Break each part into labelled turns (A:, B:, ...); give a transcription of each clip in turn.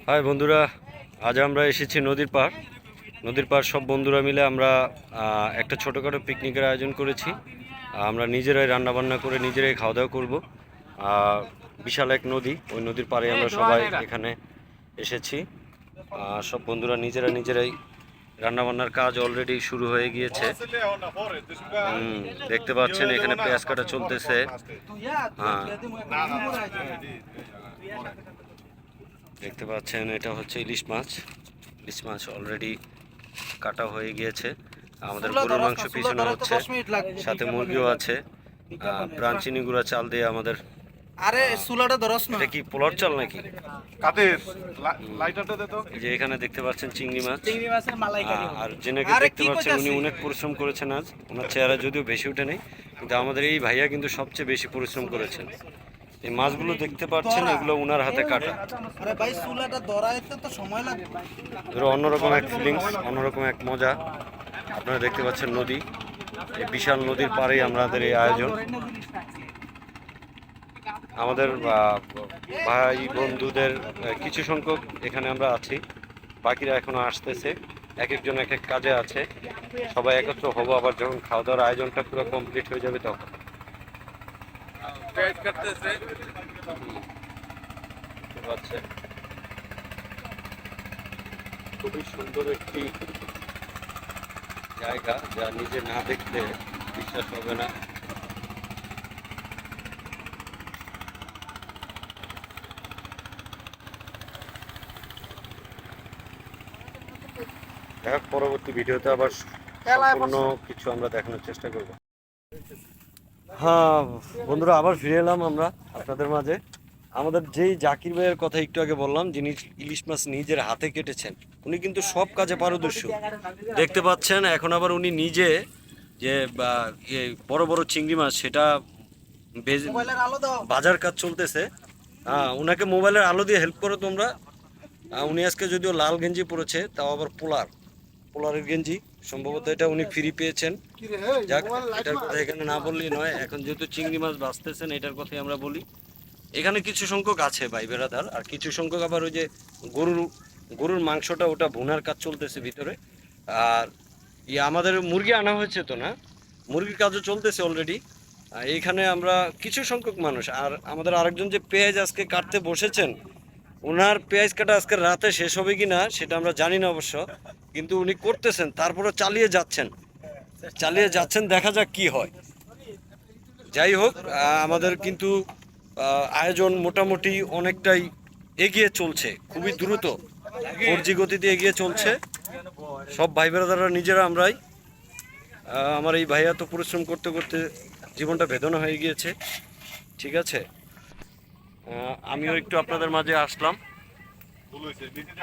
A: High বন্ধুরা, আজ আমরা এসেছি নদীর পাড়। নদীর পাড় সব বন্ধুরা মিলে আমরা একটা ছোটোখাটো পিকনিকের আয়োজন করেছি। আমরা নিজেরাই রান্নাবান্না করে নিজেরাই খাওয়া দাওয়া করবো। বিশাল এক নদী, ওই নদীর পাড়ে আমরা সবাই এখানে এসেছি। সব বন্ধুরা নিজেরাই রান্নাবান্নার কাজ অলরেডি শুরু হয়ে গিয়েছে। দেখতে পাচ্ছেন এখানে পেঁয়াজ কাটা চলতেছে। দেখতে পাচ্ছেন এটা হচ্ছে ইলিশ মাছ। ইলিশ মাছ অলরেডি কাটা হয়ে গিয়েছে। আমাদের গরুর মাংস পিছনে হচ্ছে, সাথে মুরগিও আছে। প্রাণচিনি গুঁড়া চাল দিয়ে আমাদের।
B: আরে চুলাটা ধরস না,
A: এটা কি পোলার চাল নাকি?
B: কাদের লাইটারটা দে তো।
A: এই যে এখানে দেখতে পাচ্ছেন চিংড়ি মাছের
B: মালাইকারি।
A: আর যেনাকে দেখতে পাচ্ছেন উনি অনেক পরিশ্রম করেছেন। আজ ওনার চেহারা যদিও বেশি উঠে নেই, কিন্তু আমাদের এই ভাইয়া কিন্তু সবচেয়ে বেশি পরিশ্রম করেছেন। এই মাছগুলো দেখতে পাচ্ছেন, এগুলো ওনার হাতে কাটা।
B: আরে ভাই চুলাটা ধরাইতে তো সময় লাগবে।
A: অন্যরকম এক ফিলিংস, অন্যরকম এক মজা। আপনারা দেখতে পাচ্ছেন নদী, এই বিশাল নদীর পাড়েই আমাদের এই আয়োজন। আমাদের ভাই বন্ধুদের কিছু সংখ্যক এখানে আমরা আছি, বাকিরা এখনো আসতেছে। এক একজন এক এক কাজে আছে। সবাই একত্র হবো আবার যখন খাওয়া দাওয়ার আয়োজনটা পুরো কমপ্লিট হয়ে যাবে তখন। খুবই সুন্দর একটি জায়গা, যা নিজে না দেখলে বিশ্বাস হবে না। পরবর্তী ভিডিওতে আবার সম্পূর্ণ কিছু আমরা দেখানোর চেষ্টা করব। হ্যাঁ বন্ধুরা, আবার ফিরে এলাম আমরা আপনাদের মাঝে। আমাদের যেই জাকির ভাইয়ের কথা একটু আগে বললাম, যিনি ইলিশ মাছ নিজের হাতে কেটেছেন, উনি কিন্তু সব কাজে পারদর্শী। দেখতে পাচ্ছেন এখন আবার উনি নিজে যে বড় বড় চিংড়ি মাছ সেটা বাজার কাজ চলতেছে। উনাকে মোবাইলের আলো দিয়ে হেল্প করো তোমরা। উনি আজকে যদিও লাল গেঞ্জি পরেছে, তাও আবার পোলারের গেঞ্জি, সম্ভবত এটা উনি ফ্রি পেয়েছেন। যাক, এটার কথা এখানে না বললেই নয়। এখন যেহেতু চিংড়ি মাছ বাঁচতেছেন, এটার কথাই আমরা বলি। এখানে কিছু সংখ্যক আছে ভাই বেড়াদার, আর কিছু সংখ্যক আবার ওই যে গরুর মাংসটা ওটা ভুনার কাজ চলতেছে ভিতরে। আর আমাদের মুরগি আনা হয়েছে তো না, মুরগির কাজও চলতেছে অলরেডি। এইখানে আমরা কিছু সংখ্যক মানুষ, আর আমাদের আরেকজন যে পেঁয়াজ আজকে কাটতে বসেছেন, ওনার পেঁয়াজ কাটা আজকে রাতে শেষ হবে কি না সেটা আমরা জানি না অবশ্য, কিন্তু উনি করতেছেন, তারপরে চালিয়ে যাচ্ছেন, দেখা যাক কি হয়। যাই হোক, আমাদের কিন্তু আয়োজন মোটামুটি অনেকটাই এগিয়ে চলছে, খুবই দ্রুত 4G গতিতে এগিয়ে চলছে। সব ভাই বেড়াদাররা নিজেরা আমরাই। আমার এই ভাইয়া তো পরিশ্রম করতে করতে জীবনটা বেদনা হয়ে গিয়েছে। ঠিক আছে, আমিও একটু আপনাদের মাঝে আসলাম,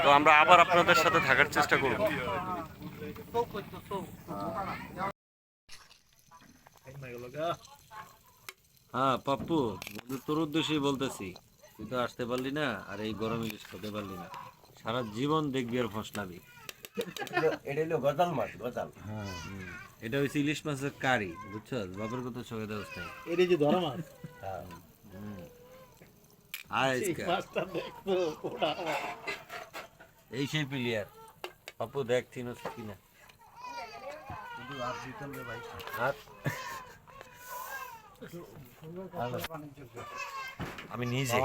A: তো আমরা আবার আপনাদের সাথে থাকার চেষ্টা করব। হ্যাঁ পাপ্পু, তোর উদ্দেশ্যেই বলতেছি, তুই তো আসতে পারলি না, আর এই গরমে ইলিশ খেতে পারলি না। সারা জীবন দেখবি আর ফসলাবি।
C: এটা হলো গজাল মাছ, গজাল।
A: হ্যাঁ, এটা হচ্ছে ইলিশ মাছের কারি, বুঝছো? বাপের কথা চোখে দেওয়া নাই।
B: এটা যে ধরা মাছ।
A: এই সেই প্লেয়ার পাপ্পু, দেখ চিনোস কিনা। আমি নিজে